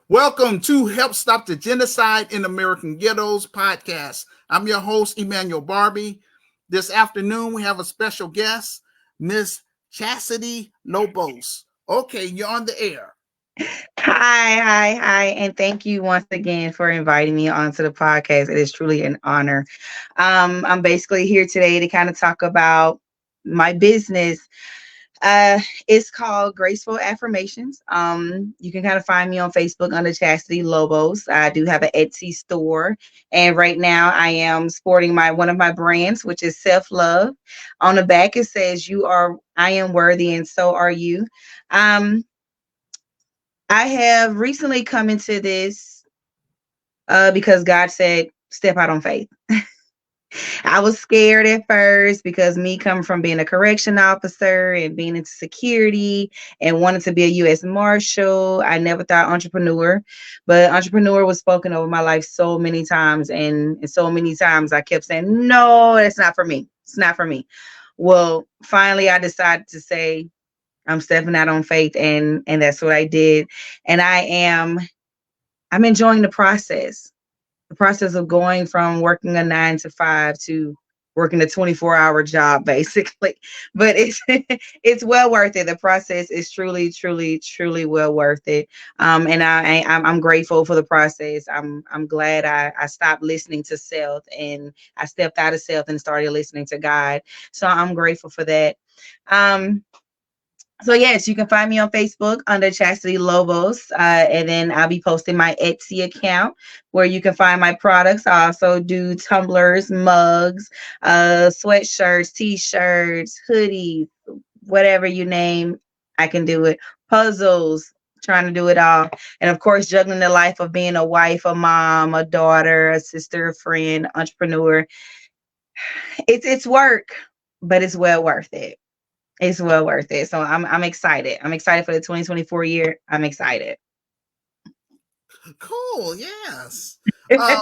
Welcome to Help Stop the Genocide in American Ghettos podcast. I'm your host, Emmanuel Barbee. This afternoon, we have a special guest, Miss Chasity Lobos. Okay, you're on the air. Hi, and thank you once again for inviting me onto the podcast. It is truly an honor. I'm basically here today to kind of talk about my business. Uh, it's called Graceful Affirmations. You can kind of find me on Facebook under Chasity Lobos. I do have an Etsy store, and right now I am sporting my one of my brands, which is Self Love. On the back it says, I am worthy, and so are you." Um, I have recently come into this because God said, step out on faith. I was scared at first because me coming from being a correction officer and being into security and wanting to be a U.S. Marshal, I never thought entrepreneur, but entrepreneur was spoken over my life so many times. And so many times I kept saying, no, that's not for me. It's not for me. Well, finally, I decided to say, I'm stepping out on faith, and that's what I did. And I'm enjoying the process of going from working a 9 to 5 to working a 24-hour job, basically. But it's it's well worth it. The process is truly, truly, truly well worth it. And I'm grateful for the process. I'm glad I stopped listening to self and I stepped out of self and started listening to God. So I'm grateful for that. Um, so yes, you can find me on Facebook under Chastity Lobos, and then I'll be posting my Etsy account where you can find my products. I also do tumblers, mugs, sweatshirts, t-shirts, hoodies, whatever you name, I can do it. Puzzles, trying to do it all, and of course, juggling the life of being a wife, a mom, a daughter, a sister, a friend, entrepreneur. It's work, but it's well worth it. It's well worth it. So I'm excited. I'm excited for the 2024 year. I'm excited. Cool, yes. Um,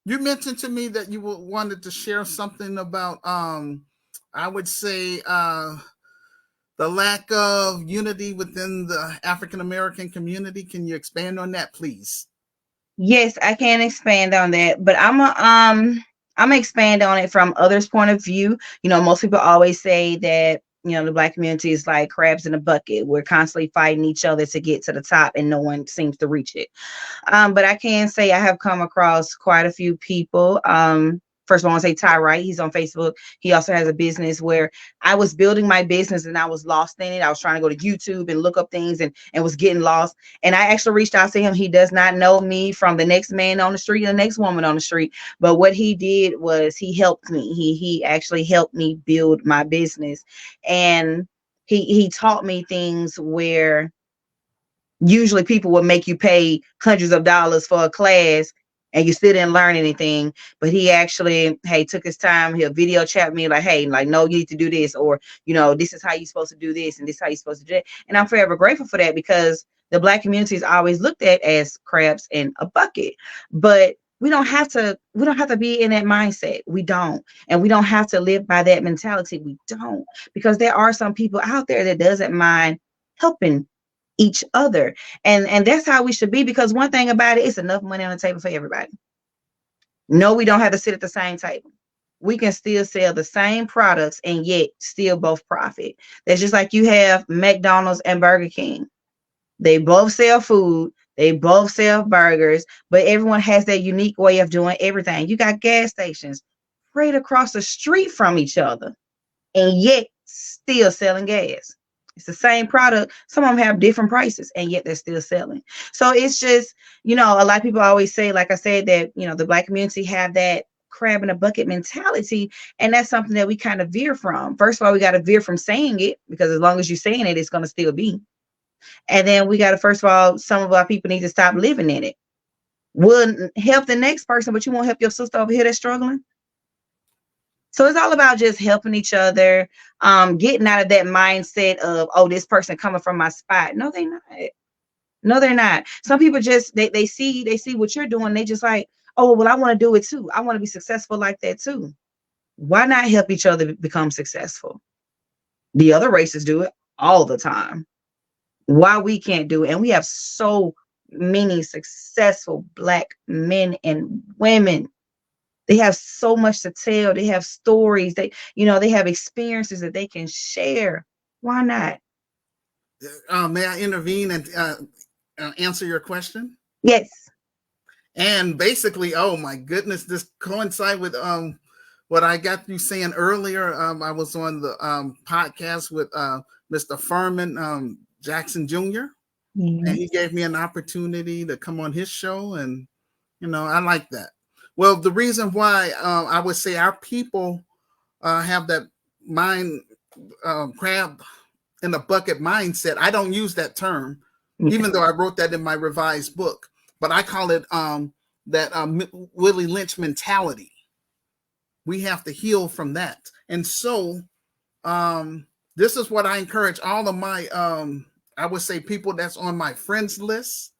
you mentioned to me that you wanted to share something about, I would say, the lack of unity within the African American community. Can you expand on that, please? Yes, I can expand on that, but I'm gonna expand on it from others' point of view. Most people always say that the black community is like crabs in a bucket. We're constantly fighting each other to get to the top, and no one seems to reach it. But I can say I have come across quite a few people. First of all, I want to say Ty Wright. He's on Facebook. He also has a business where I was building my business and I was lost in it. I was trying to go to YouTube and look up things and was getting lost. And I actually reached out to him. He does not know me from the next man on the street, the next woman on the street. But what he did was he helped me. He actually helped me build my business. And he taught me things where usually people would make you pay hundreds of dollars for a class and you still didn't learn anything. But he actually, hey, took his time. He'll video chat me like, hey, like, no, you need to do this, or, this is how you're supposed to do this, and this is how you're supposed to do it. And I'm forever grateful for that because the black community is always looked at as crabs in a bucket. But we don't have to be in that mindset. We don't. And we don't have to live by that mentality. We don't. Because there are some people out there that doesn't mind helping each other, and that's how we should be, because one thing about it, it's enough money on the table for everybody. No, we don't have to sit at the same table. We can still sell the same products and yet still both profit. That's just like you have McDonald's and Burger King. They both sell food, they both sell burgers, but everyone has their unique way of doing everything. You got gas stations right across the street from each other and yet still selling gas. It's the same product. Some of them have different prices and yet they're still selling. So it's just, a lot of people always say, like I said, that, the black community have that crab in a bucket mentality. And that's something that we kind of veer from. First of all, we got to veer from saying it, because as long as you're saying it, it's going to still be. And then we got to, first of all, some of our people need to stop living in it. We'll help the next person, but you won't help your sister over here that's struggling. So it's all about just helping each other, getting out of that mindset of, oh, this person coming from my spot. No, they're not. No, they're not. Some people just they see what you're doing. They just like, oh, well, I want to do it too. I want to be successful like that too. Why not help each other become successful? The other races do it all the time. Why we can't do it? And we have so many successful Black men and women. They have so much to tell. They have stories. They have experiences that they can share. Why not? May I intervene and answer your question? Yes. And basically, oh my goodness, this coincide with what I got you saying earlier. I was on the podcast with Mr. Furman Jackson Jr. and he gave me an opportunity to come on his show, and I like that. Well, the reason why I would say our people have that mind crab in the bucket mindset. I don't use that term, even though I wrote that in my revised book, but I call it that Willie Lynch mentality. We have to heal from that. And so this is what I encourage all of my, I would say, people that's on my friends list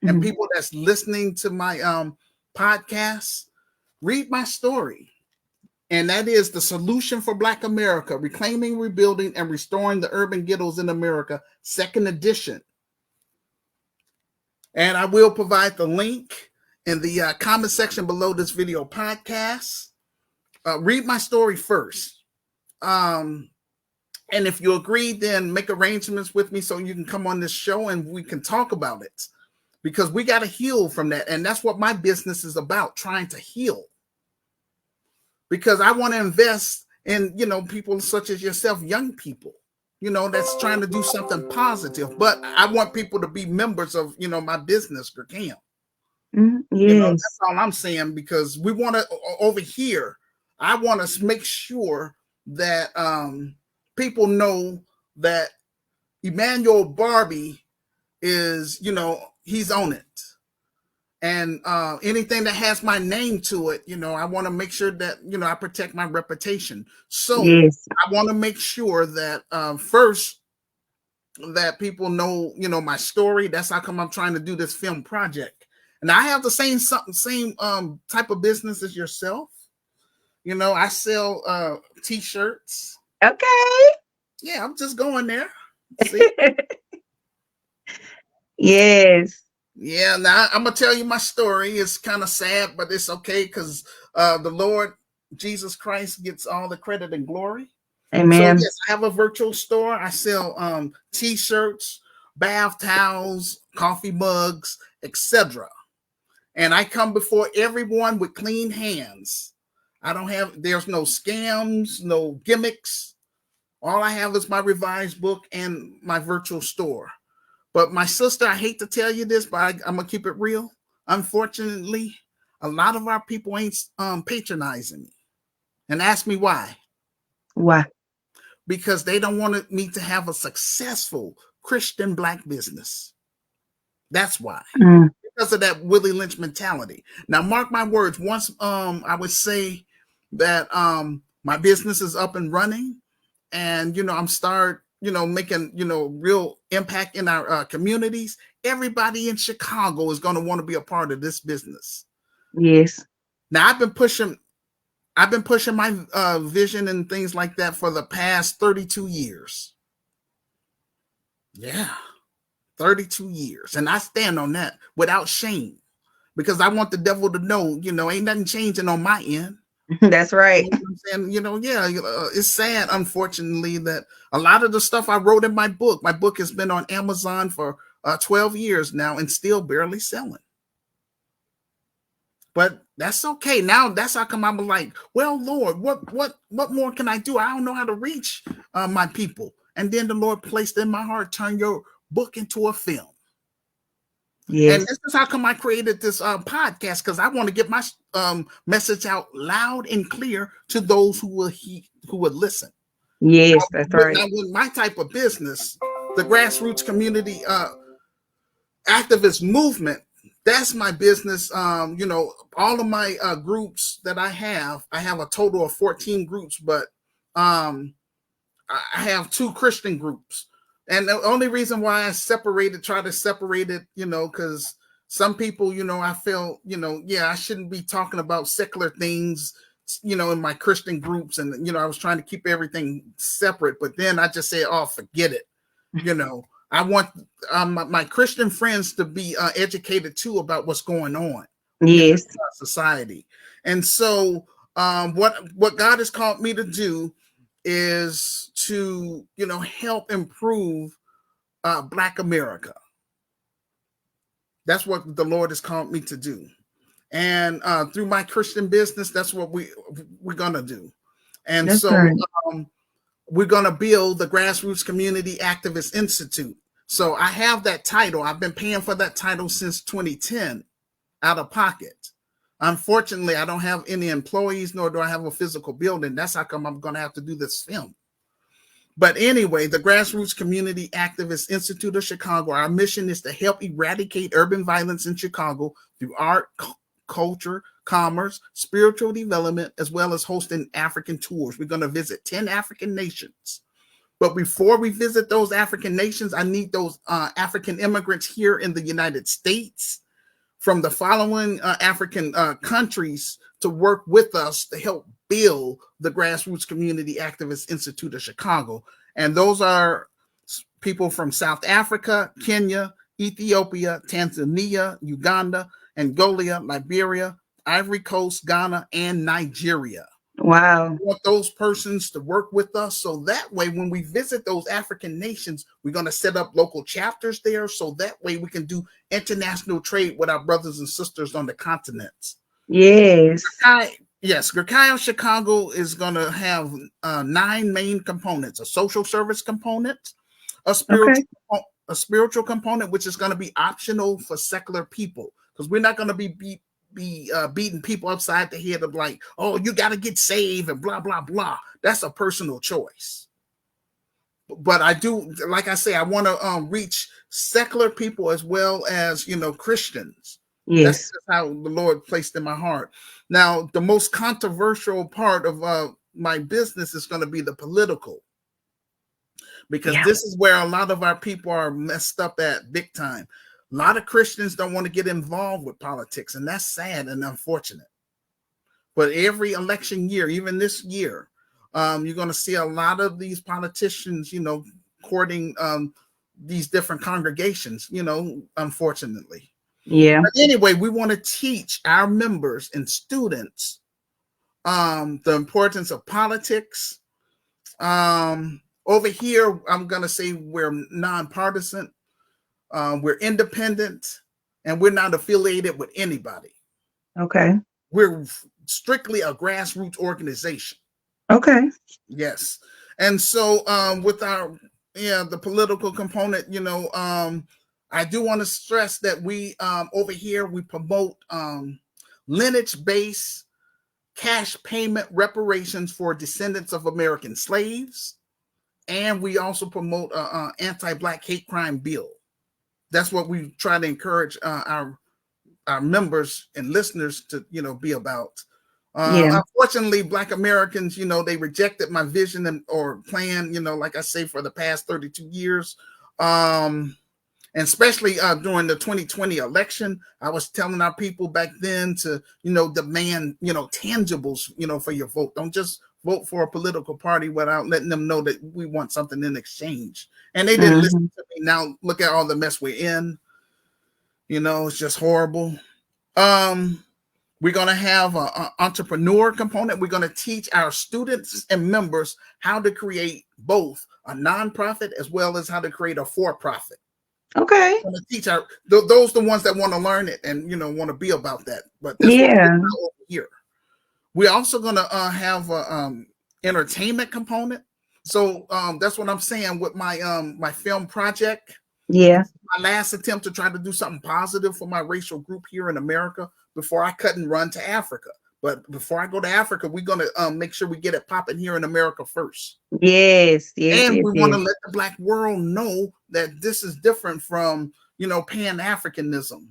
and people that's listening to my podcast, read my story. And that is The Solution for Black America, Reclaiming, Rebuilding, and Restoring the Urban Ghettos in America, 2nd edition. And I will provide the link in the comment section below this video podcast. Read my story first. And if you agree, then make arrangements with me so you can come on this show and we can talk about it. Because we got to heal from that. And that's what my business is about, trying to heal. Because I want to invest in, people such as yourself, young people, that's trying to do something positive. But I want people to be members of, my business, Gurkam. Yes. That's all I'm saying, because we want to, over here, I want to make sure that people know that Emmanuel Barbee is, he's on it. And anything that has my name to it, I want to make sure that, I protect my reputation. So yes. I want to make sure that first, that people know, my story. That's how come I'm trying to do this film project. And I have the same type of business as yourself. I sell T-shirts. Okay. Yeah, I'm just going there. See? Yes. Yeah, now I'm gonna tell you my story. It's kind of sad, but it's okay, because the Lord Jesus Christ gets all the credit and glory. Amen. So yes, I have a virtual store. I sell T-shirts, bath towels, coffee mugs, etc. And I come before everyone with clean hands. There's no scams, no gimmicks. All I have is my revised book and my virtual store. But my sister, I hate to tell you this, but I'm going to keep it real. Unfortunately, a lot of our people ain't patronizing me. And ask me why. Why? Because they don't want me to have a successful Christian Black business. That's why. Because of that Willie Lynch mentality. Now, mark my words. Once I would say that my business is up and running, and I'm making real impact in our communities, everybody in Chicago is going to want to be a part of this business. Yes. Now I've been pushing my vision and things like that for the past 32 years. Yeah, 32 years, and I stand on that without shame, because I want the devil to know, ain't nothing changing on my end. That's right. And it's sad, unfortunately, that a lot of the stuff I wrote in my book has been on Amazon for 12 years now and still barely selling. But that's okay. Now that's how come I'm like, well, Lord, what more can I do? I don't know how to reach my people. And then the Lord placed in my heart, turn your book into a film. Yes. And this is how come I created this podcast, because I want to get my message out loud and clear to those who would listen. Yes, that's right. Now, with my type of business, the grassroots community activist movement, that's my business. All of my groups that I have a total of 14 groups, but I have 2 Christian groups. And the only reason why I try to separate it, because some people, I feel, I shouldn't be talking about secular things, in my Christian groups. And, I was trying to keep everything separate, but then I just say, oh, forget it. I want my Christian friends to be educated too about what's going on in Yes. society. And so what God has called me to do is to, help improve Black America. That's what the Lord has called me to do. And through my Christian business, that's what we're going to do. And That's so right. we're going to build the Grassroots Community Activist Institute. So I have that title. I've been paying for that title since 2010 out of pocket. Unfortunately, I don't have any employees, nor do I have a physical building. That's how come I'm going to have to do this film. But anyway, the Grassroots Community Activist Institute of Chicago, our mission is to help eradicate urban violence in Chicago through art, culture, commerce, spiritual development, as well as hosting African tours. We're going to visit 10 African nations. But before we visit those African nations, I need those African immigrants here in the United States from the following African countries to work with us to help build the Grassroots Community Activist Institute of Chicago. And those are people from South Africa, Kenya, Ethiopia, Tanzania, Uganda, Angola, Liberia, Ivory Coast, Ghana, and Nigeria. Wow. We want those persons to work with us. So that way, when we visit those African nations, we're going to set up local chapters there. So that way we can do international trade with our brothers and sisters on the continents. Yes. Yes, Gurkai Chicago is going to have 9 main components: a social service component, a spiritual component, which is going to be optional for secular people, because we're not going to be beating people upside the head of like, oh, you got to get saved and blah, blah, blah. That's a personal choice. But I do, like I say, I want to reach secular people as well as, Christians. Yes. That's how the Lord placed in my heart. Now, the most controversial part of my business is going to be the political, because this is where a lot of our people are messed up at big time. A lot of Christians don't want to get involved with politics, and that's sad and unfortunate. But every election year, even this year, you're going to see a lot of these politicians, courting these different congregations, unfortunately. Yeah. But anyway, we want to teach our members and students the importance of politics. Over here, I'm going to say we're nonpartisan. We're independent, and we're not affiliated with anybody. Okay. We're strictly a grassroots organization. Okay. Yes. And so with our the political component, I do want to stress that we over here we promote lineage-based cash payment reparations for descendants of American slaves, and we also promote anti-Black hate crime bill. That's what we try to encourage our members and listeners to, be about. Unfortunately, Black Americans, they rejected my vision or plan, like I say, for the past 32 years. And especially during the 2020 election, I was telling our people back then to, demand, tangibles, for your vote. Don't just vote for a political party without letting them know that we want something in exchange. And they didn't listen to me. Now look at all the mess we're in. It's just horrible. We're going to have an entrepreneur component. We're going to teach our students and members how to create both a nonprofit as well as how to create a for-profit. Okay. We're going to teach those the ones that want to learn it and, want to be about that. But this one over here. We're also going to have an entertainment component. So that's what I'm saying with my my film project. Yeah. My last attempt to try to do something positive for my racial group here in America before I cut and run to Africa. But before I go to Africa, we're going to make sure we get it popping here in America first. Yes. And we want to let the Black world know that this is different from, Pan-Africanism.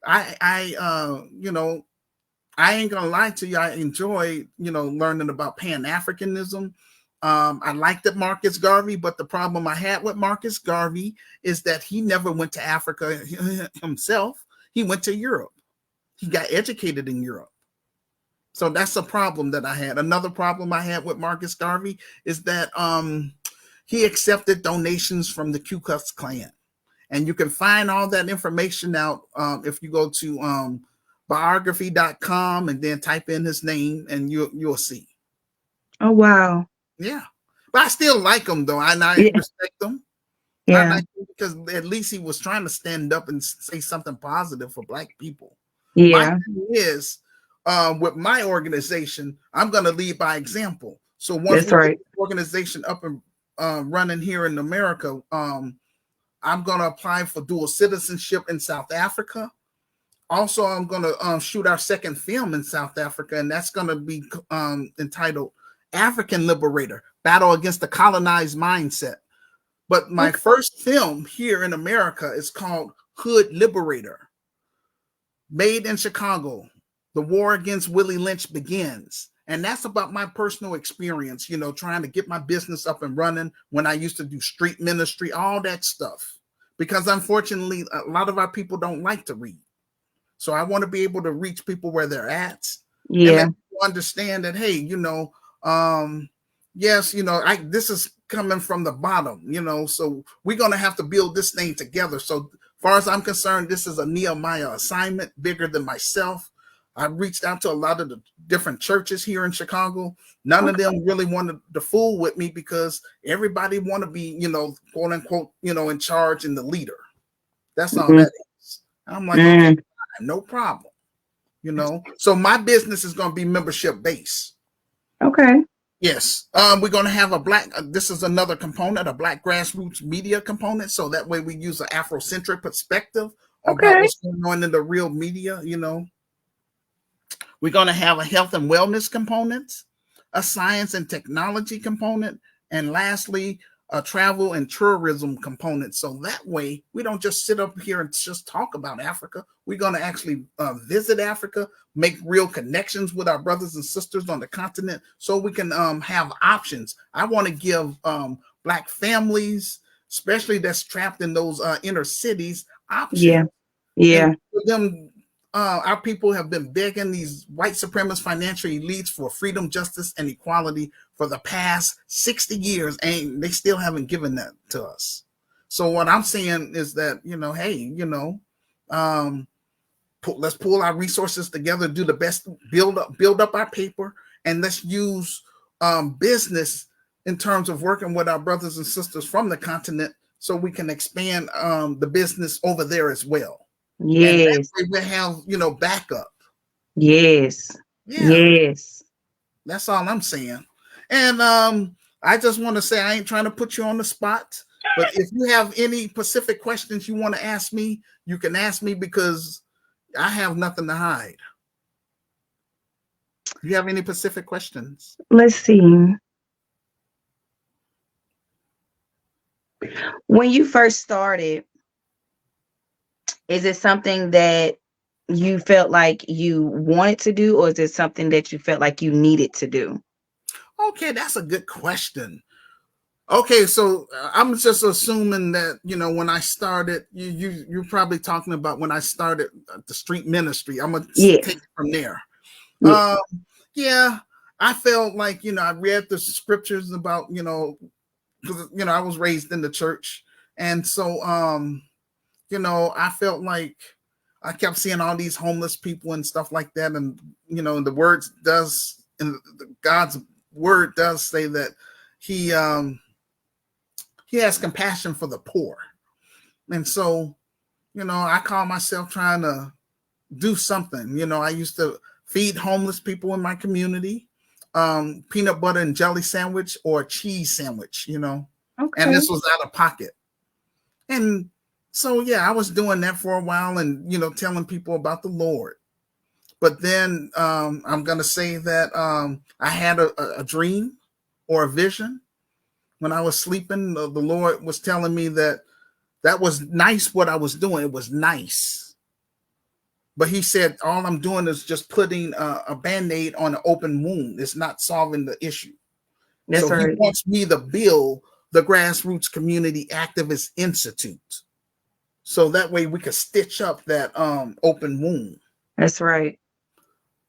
I ain't going to lie to you. I enjoy, learning about Pan-Africanism. I liked it, Marcus Garvey, but the problem I had with Marcus Garvey is that he never went to Africa himself. He went to Europe. He got educated in Europe. So that's a problem that I had. Another problem I had with Marcus Garvey is that he accepted donations from the Ku Klux Klan. And you can find all that information out if you go to biography.com and then type in his name, and you'll see. Oh, wow. Yeah. But I still like him, though, and I Yeah. respect him. I Yeah. like him because at least he was trying to stand up and say something positive for Black people. My Yeah. thing is, with my organization, I'm going to lead by example. So once That's we get right. the organization up and running here in America, I'm going to apply for dual citizenship in South Africa. Also, I'm going to shoot our second film in South Africa, and that's going to be entitled African Liberator, Battle Against the Colonized Mindset. But my first film here in America is called Hood Liberator, made in Chicago. The war against Willie Lynch begins. And that's about my personal experience, you know, trying to get my business up and running when I used to do street ministry, all that stuff. Because unfortunately, a lot of our people don't like to read. So I want to be able to reach people where they're at. Yeah. And let people understand that, hey, you know, yes, you know, this is coming from the bottom, you know, so we're going to have to build this thing together. So far as I'm concerned, this is a Nehemiah assignment, bigger than myself. I reached out to a lot of the different churches here in Chicago. None of them really wanted to fool with me because everybody want to be, you know, quote unquote, you know, in charge and the leader. That's all that is. I'm like, okay, no problem. You know, so my business is going to be membership based. Okay. Yes. We're going to have a Black, this is another component, a Black grassroots media component. So that way we use an Afrocentric perspective about what's going on in the real media, you know. We're going to have a health and wellness component, a science and technology component, and lastly, a travel and tourism component. So that way, we don't just sit up here and just talk about Africa. We're going to actually visit Africa, make real connections with our brothers and sisters on the continent so we can have options. I want to give Black families, especially that's trapped in those inner cities, options. Yeah. Yeah. And for them, our people have been begging these white supremacist financial elites for freedom, justice, and equality for the past 60 years, and they still haven't given that to us. So what I'm saying is that, you know, hey, you know, let's pull our resources together, do the best, build up our paper, and let's use business in terms of working with our brothers and sisters from the continent so we can expand the business over there as well. Yes. And we have, you know, backup. Yes. Yeah. Yes. That's all I'm saying. And I just want to say I ain't trying to put you on the spot, but if you have any specific questions you want to ask me, you can ask me because I have nothing to hide. Do you have any specific questions? Let's see. When you first started, is it something that you felt like you wanted to do, or is it something that you felt like you needed to do? Okay, that's a good question. Okay, so I'm just assuming that, you know, when I started, you're probably talking about when I started the street ministry. I'm gonna take it from there. Yeah, I felt like, you know, I read the scriptures about, you know, because, you know, I was raised in the church, and so you know, I felt like I kept seeing all these homeless people and stuff like that, and you know, the words does, and God's word does say that He has compassion for the poor, and so, you know, I call myself trying to do something. You know, I used to feed homeless people in my community, peanut butter and jelly sandwich or cheese sandwich, you know, and this was out of pocket. And so, yeah, I was doing that for a while and, you know, telling people about the Lord. But then I'm going to say that I had a dream or a vision when I was sleeping. The Lord was telling me that was nice what I was doing. It was nice. But he said, all I'm doing is just putting a Band-Aid on an open wound. It's not solving the issue. That's so right. He wants me to build the Grassroots Community Activist Institute. So that way we could stitch up that open wound. That's right.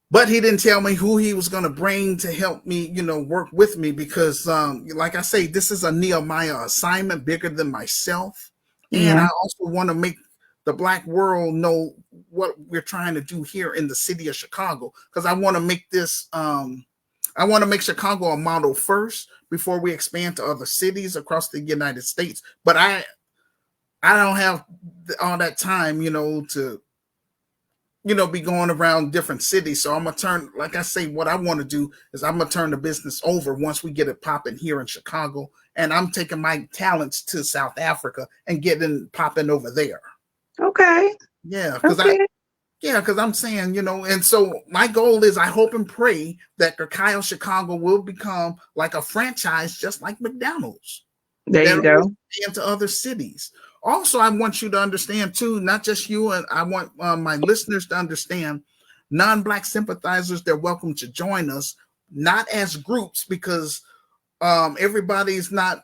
But he didn't tell me who he was going to bring to help me, you know, work with me because, like I say, this is a Nehemiah assignment bigger than myself. And Yeah. I also want to make the Black world know what we're trying to do here in the city of Chicago, because I want to make this I want to make Chicago a model first before we expand to other cities across the United States. But I don't have all that time, to be going around different cities. So I'm gonna turn, like I say, what I want to do is I'm gonna turn the business over once we get it popping here in Chicago, and I'm taking my talents to South Africa and getting popping over there. Okay. Yeah, because Okay. I'm saying, and so my goal is, I hope and pray that Kyle Chicago will become like a franchise, just like McDonald's, There that you will go. expand to other cities. Also, I want you to understand too, not just you, and I want my listeners to understand, non-Black sympathizers, they're welcome to join us, not as groups, because everybody's not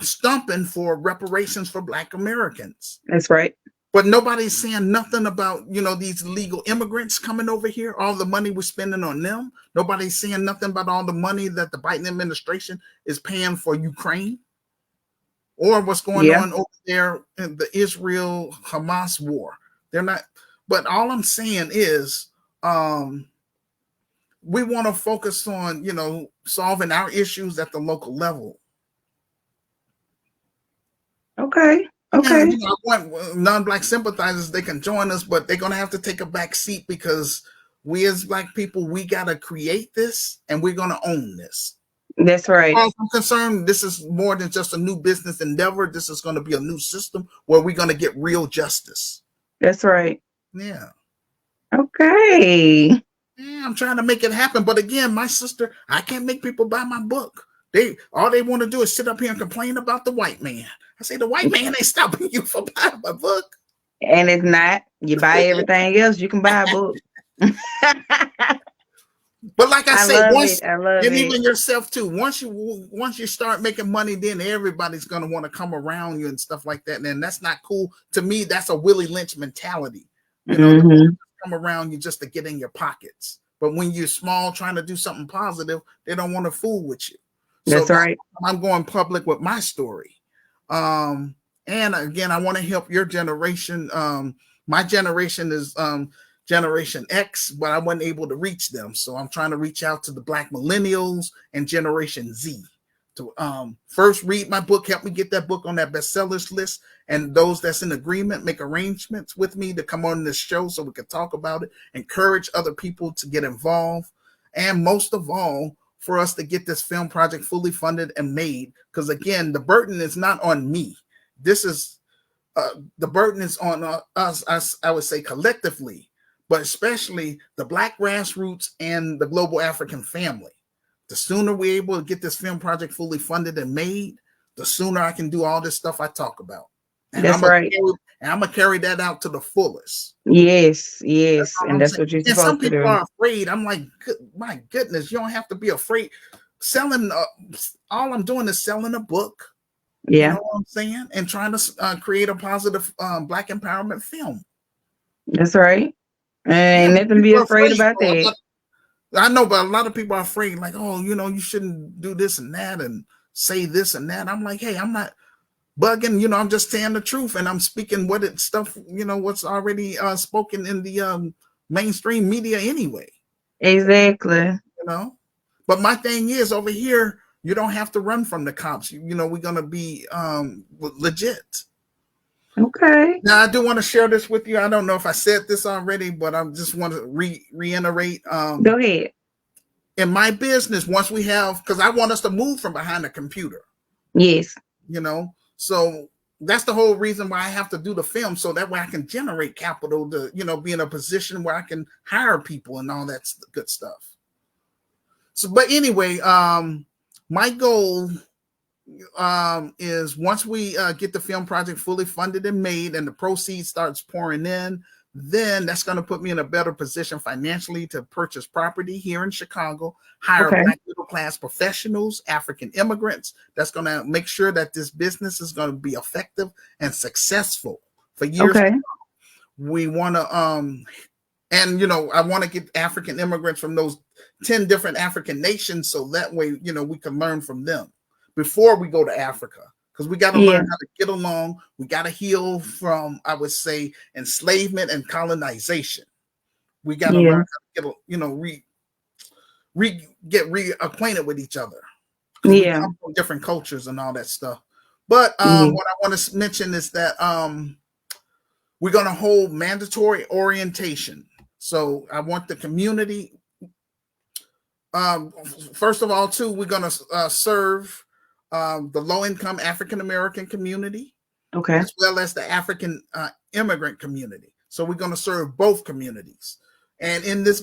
stumping for reparations for Black Americans. That's right. But nobody's saying nothing about, these illegal immigrants coming over here, all the money we're spending on them. Nobody's saying nothing about all the money that the Biden administration is paying for Ukraine, or what's going Yeah. on over there in the Israel Hamas war. They're not, but all I'm saying is, we want to focus on, solving our issues at the local level. Okay. And, Okay. I want non-Black sympathizers, they can join us, but they're going to have to take a back seat, because we as Black people, we got to create this, and we're going to own this. That's right. As far as I'm concerned, this is more than just a new business endeavor. This is going to be a new system where we're going to get real justice. That's right. Yeah. Okay. Yeah, I'm trying to make it happen. But again, my sister, I can't make people buy my book. All they want to do is sit up here and complain about the white man. I say, the white man ain't stopping you from buying my book. And it's not. You buy everything else, you can buy a book. But like I say, love once, it. I love and it. even yourself too, once you start making money, then everybody's going to want to come around you and stuff like that. And that's not cool. To me, that's a Willie Lynch mentality. They come around you just to get in your pockets. But when you're small, trying to do something positive, they don't want to fool with you. That's right. I'm going public with my story. And again, I want to help your generation. My generation is Generation X, but I wasn't able to reach them. So I'm trying to reach out to the Black millennials and Generation Z to first read my book, help me get that book on that bestsellers list. And those that's in agreement, make arrangements with me to come on this show so we can talk about it, encourage other people to get involved. And most of all, for us to get this film project fully funded and made. Because again, the burden is not on me. This is the burden is on us, I would say collectively, but especially the Black grassroots and the global African family. The sooner we're able to get this film project fully funded and made, the sooner I can do all this stuff I talk about. And that's right. I'm going to carry that out to the fullest. Yes. And that's what you're and some supposed to people do. are afraid. I'm like, my goodness, you don't have to be afraid. Selling, all I'm doing is selling a book. Yeah. You know what I'm saying? And trying to create a positive Black empowerment film. That's right. And nothing to be afraid about that. I know, but a lot of people are afraid, like, oh, you shouldn't do this and that and say this and that. I'm like, hey, I'm not bugging, I'm just saying the truth, and I'm speaking what's already spoken in the mainstream media anyway. Exactly. But my thing is, over here, you don't have to run from the cops. We're gonna be legit. Okay. Now, I do want to share this with you. I don't know if I said this already, but I just want to reiterate. Go ahead. In my business, once we have, because I want us to move from behind the computer. Yes. So that's the whole reason why I have to do the film, so that way I can generate capital to, be in a position where I can hire people and all that good stuff. So, but anyway, my goal is once we get the film project fully funded and made and the proceeds starts pouring in, then that's going to put me in a better position financially to purchase property here in Chicago, hire Black middle class professionals, African immigrants. That's going to make sure that this business is going to be effective and successful for years to come. We want to I want to get African immigrants from those 10 different African nations, so that way we can learn from them before we go to Africa, because we got to learn how to get along. We got to heal from, I would say, enslavement and colonization. We got to learn how to get reacquainted with each other, because we come from different cultures and all that stuff. But what I want to mention is that we're going to hold mandatory orientation. So I want the community. First of all, too, we're going to serve the low-income African-American community, as well as the African immigrant community. So we're going to serve both communities. And in this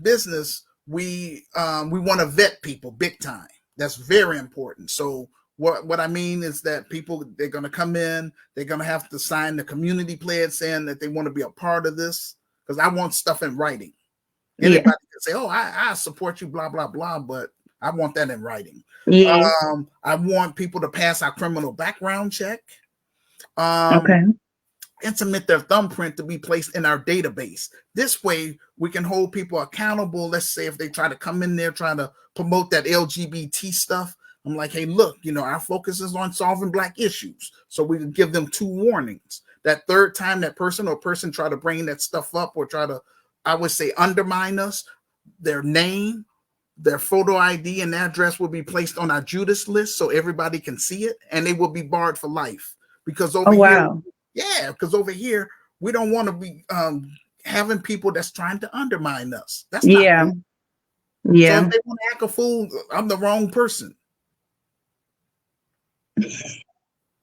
business, we want to vet people big time. That's very important. So what I mean is that people, they're going to come in, they're going to have to sign the community pledge saying that they want to be a part of this, because I want stuff in writing. Anybody can say, oh, I support you, blah, blah, blah, but I want that in writing. I want people to pass our criminal background check. And submit their thumbprint to be placed in our database. This way, we can hold people accountable. Let's say if they try to come in there trying to promote that LGBT stuff, I'm like, hey, look, our focus is on solving Black issues. So we can give them 2 warnings. That third time that person try to bring that stuff up or try to, I would say, undermine us, their name, their photo ID and address will be placed on our Judas list so everybody can see it, and they will be barred for life. Because over over here, we don't want to be having people that's trying to undermine us. That's not cool. So if they want to act a fool, I'm the wrong person.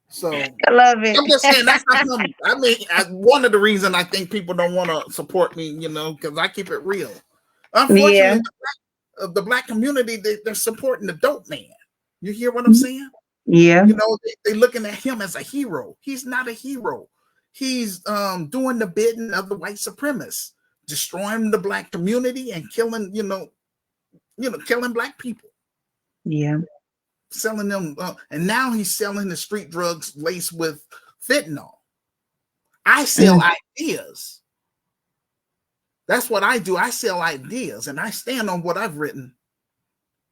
So I love it. I'm just saying that's how come. I mean, one of the reasons I think people don't want to support me, because I keep it real. Unfortunately, the Black community, they're supporting the dope man. You hear what I'm saying? Yeah. They looking at him as a hero. He's not a hero. He's doing the bidding of the white supremacists, destroying the Black community and killing, killing Black people. Yeah. Selling them, and now he's selling the street drugs laced with fentanyl. I sell ideas. That's what I do. I sell ideas, and I stand on what I've written.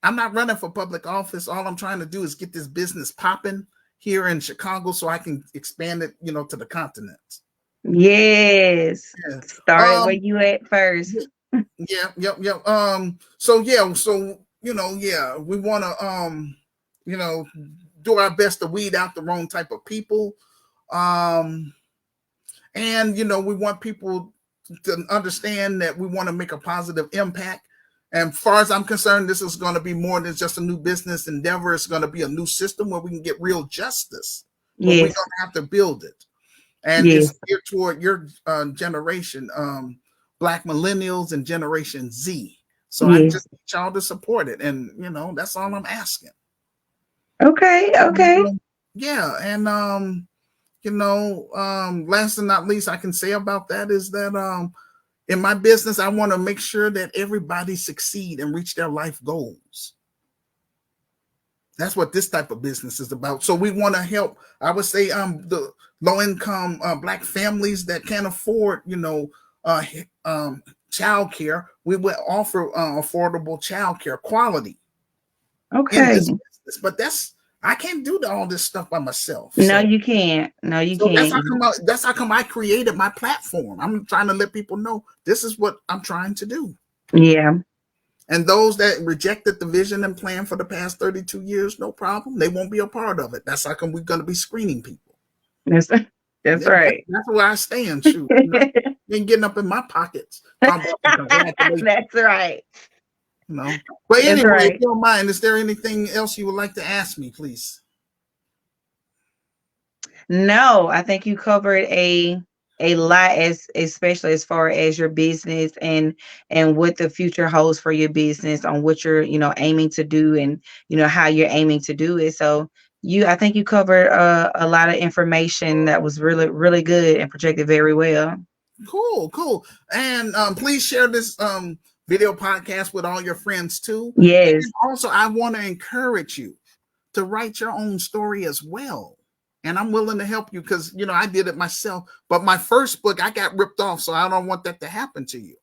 I'm not running for public office. All I'm trying to do is get this business popping here in Chicago so I can expand it, to the continent. Yes. Yeah. Start where you at first. Yep. So we want to do our best to weed out the wrong type of people. And we want people to understand that we want to make a positive impact. And as far as I'm concerned, this is going to be more than just a new business endeavor. It's going to be a new system where we can get real justice. But we're going to have to build it. And it's geared toward your generation, Black millennials and Generation Z. So I just need y'all to support it. And, that's all I'm asking. Okay. Yeah. And, last and not least I can say about that is that in my business, I want to make sure that everybody succeed and reach their life goals. That's what this type of business is about. So we want to help, I would say, the low-income Black families that can't afford, child care. We will offer affordable child care quality. Okay. In this business. But I can't do all this stuff by myself. No, you can't. No, you can't. That's how come I created my platform. I'm trying to let people know this is what I'm trying to do. Yeah. And those that rejected the vision and plan for the past 32 years, no problem. They won't be a part of it. That's how come we're going to be screening people. That's right. That's where I stand. Shoot. You ain't getting up in my pockets. That's right. But anyway, if you don't mind, is there anything else you would like to ask me, please? No, I think you covered a lot, especially as far as your business and what the future holds for your business, on what you're aiming to do, and how you're aiming to do it. So I think you covered a lot of information that was really, really good and projected very well. Cool. And please share this video podcast with all your friends too. Yes. And also, I want to encourage you to write your own story as well. And I'm willing to help you because, I did it myself. But my first book, I got ripped off. So I don't want that to happen to you.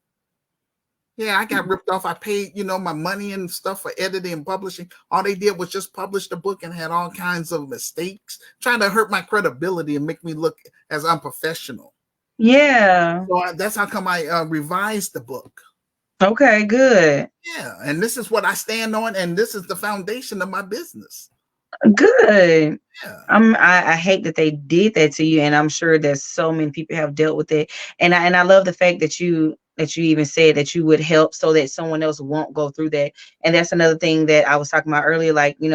Yeah, I got ripped off. I paid, my money and stuff for editing and publishing. All they did was just publish the book and had all kinds of mistakes, trying to hurt my credibility and make me look as unprofessional. Yeah. So that's how come I revised the book. Okay, good. Yeah, and this is what I stand on, and this is the foundation of my business. Good. Yeah. I hate that they did that to you, and I'm sure that so many people have dealt with it. And I love the fact that you even said that you would help so that someone else won't go through that. And that's another thing that I was talking about earlier. Like, you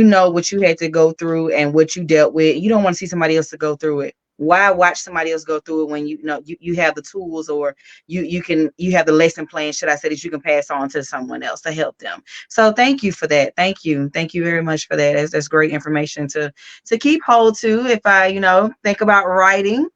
know what you had to go through and what you dealt with. You don't want to see somebody else to go through it. Why watch somebody else go through it when you have the tools, or you have the lesson plan, should I say, that you can pass on to someone else to help them. So thank you for that. Thank you very much for that. That's great information to keep hold to. If I think about writing,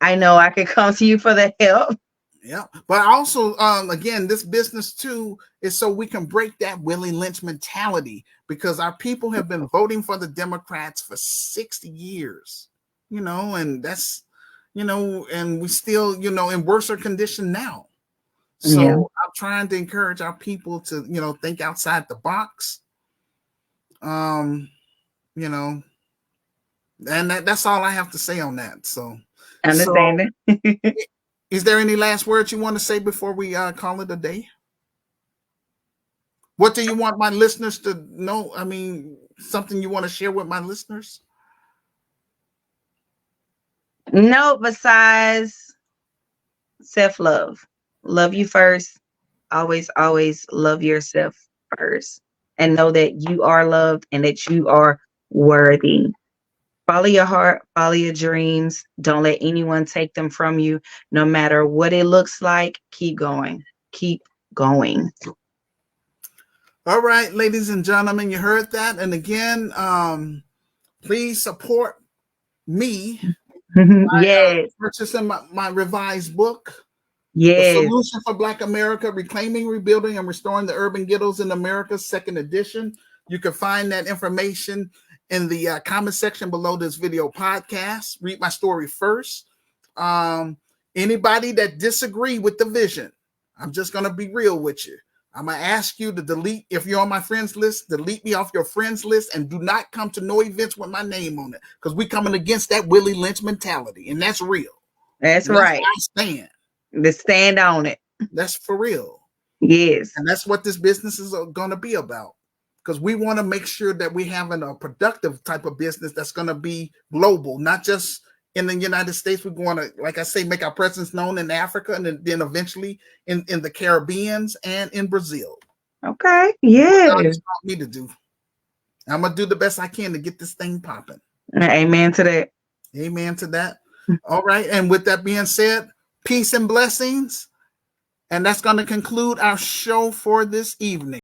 I know I can come to you for the help. Yeah, but also, again, this business too is so we can break that Willie Lynch mentality, because our people have been voting for the Democrats for 60 years, and that's, and we still, in worse condition now. So Yeah. I'm trying to encourage our people to, think outside the box. And that's all I have to say on that. So, Understanding. is there any last words you want to say before we call it a day? What do you want my listeners to know? I mean, something you want to share with my listeners? No, besides self-love. Love you first. Always, always love yourself first. And know that you are loved and that you are worthy. Follow your heart, follow your dreams. Don't let anyone take them from you. No matter what it looks like, keep going. Keep going. All right, ladies and gentlemen, you heard that. And again, please support me by Yes. purchasing my revised book, The Yes. Solution for Black America, Reclaiming, Rebuilding, and Restoring the Urban Ghettos in America, 2nd edition. You can find that information in the comment section below this video podcast. Read my story first. Anybody that disagree with the vision, I'm just going to be real with you. I'm going to ask you to delete, if you're on my friends list, delete me off your friends list, and do not come to no events with my name on it, because we coming against that Willie Lynch mentality, and that's real. That's right. That's where I stand. To stand on it. That's for real. Yes. And that's what this business is going to be about, because we want to make sure that we having a productive type of business that's going to be global, not just in the United States. We're going to, like I say, make our presence known in Africa, and then eventually in the Caribbean and in Brazil. Okay. Yeah. God has taught me to do. I'm going to do the best I can to get this thing popping. Amen to that. Amen to that. All right. And with that being said, peace and blessings. And that's going to conclude our show for this evening.